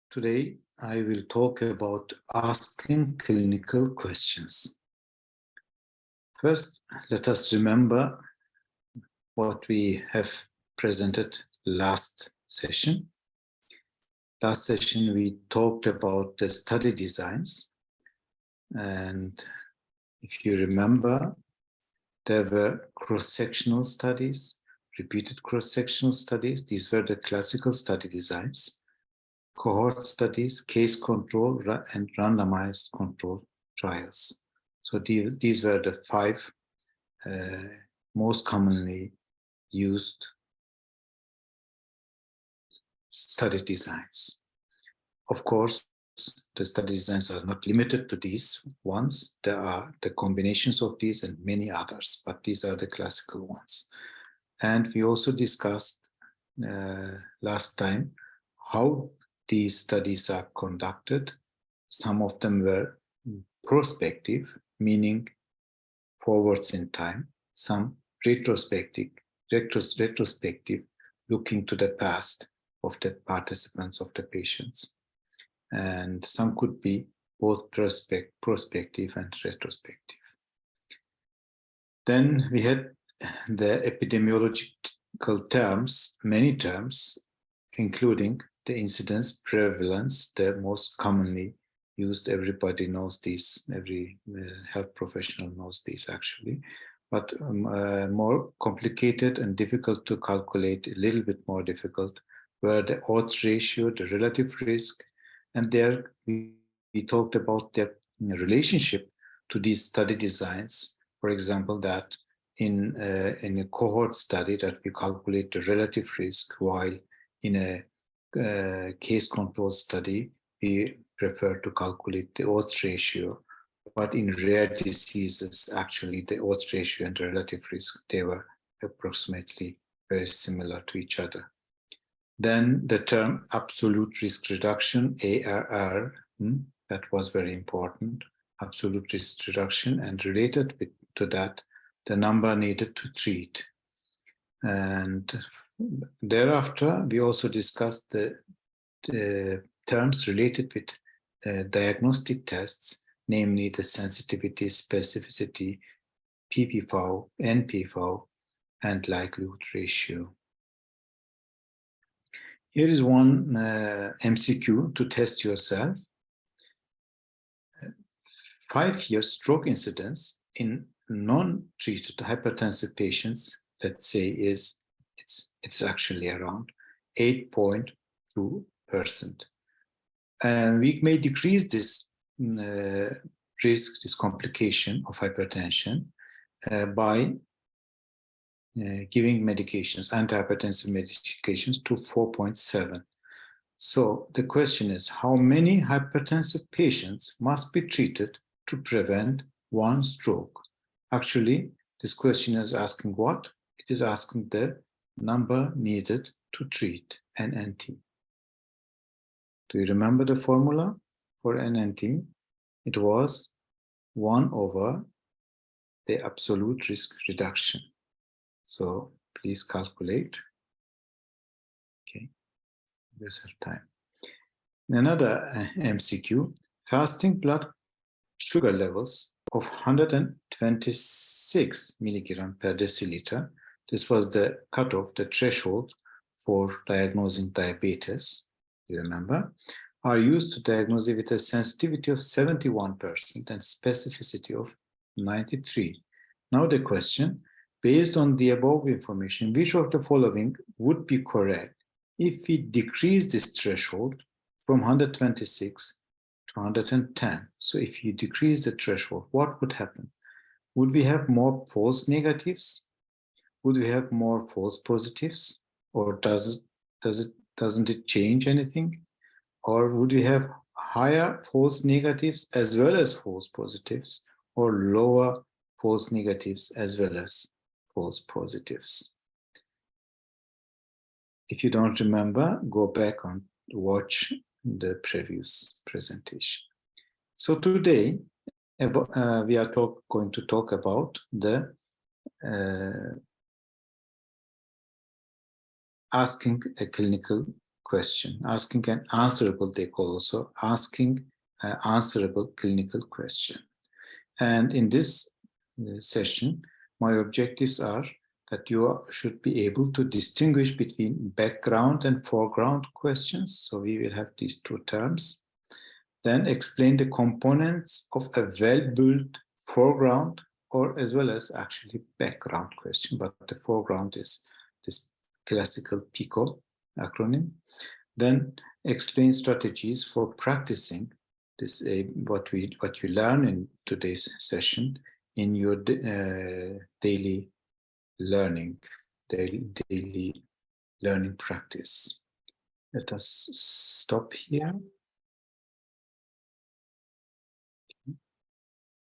Today, I will talk about asking clinical questions. First, let us remember what we have presented last session. Last session, we talked about the study designs. And if you remember, there were cross-sectional studies, repeated cross-sectional studies. These were the classical study designs. Cohort studies, case control, and randomized control trials. So these were the five most commonly used study designs. Of course, the study designs are not limited to these ones. There are the combinations of these and many others, but these are the classical ones. And we also discussed last time how these studies are conducted. Some of them were prospective, meaning forwards in time. Some retrospective, looking to the past of the participants, of the patients. And some could be both prospective and retrospective. Then we had the epidemiological terms, many terms, including the incidence, prevalence, the most commonly used. Everybody knows these, every health professional knows these actually, but more complicated and difficult to calculate, a little bit more difficult, were the odds ratio, the relative risk, and there we talked about their relationship to these study designs. For example, that in a cohort study that we calculate the relative risk, while in a case control study, we prefer to calculate the odds ratio. But in rare diseases, actually, the odds ratio and the relative risk, they were approximately very similar to each other. Then the term absolute risk reduction, ARR, that was very important, absolute risk reduction, and related to that, the number needed to treat. And thereafter, we also discussed the terms related with diagnostic tests, namely the sensitivity, specificity, PPV, NPV, and likelihood ratio. Here is one MCQ to test yourself. 5-year stroke incidence in non-treated hypertensive patients, let's say, it's actually around 8.2%. And we may decrease this risk, this complication of hypertension by giving medications, antihypertensive medications, to 4.7. So the question is, how many hypertensive patients must be treated to prevent one stroke? Actually, this question is asking what? It is asking the number needed to treat NNT. Do you remember the formula for NNT? It was 1 over the absolute risk reduction. So please calculate. Okay, there's our time. Another MCQ, fasting blood sugar levels of 126 milligram per deciliter. This was the cutoff, the threshold for diagnosing diabetes, you remember, are used to diagnose it with a sensitivity of 71% and specificity of 93%. Now the question, based on the above information, which of the following would be correct if we decrease this threshold from 126 to 110? So if you decrease the threshold, what would happen? Would we have more false negatives? Would we have more false positives? Or doesn't it change anything? Or would we have higher false negatives as well as false positives, or lower false negatives as well as false positives? If you don't remember, go back and watch the previous presentation. So today, we are going to talk about the asking a clinical question, asking an answerable, they call also asking an answerable clinical question. And in this session, my objectives are that you should be able to distinguish between background and foreground questions. So we will have these two terms. Then explain the components of a well-built foreground, or as well as actually background question, but the foreground is this classical PICO acronym. Then explain strategies for practicing this, what you learn in today's session in your daily learning practice. Let us stop here.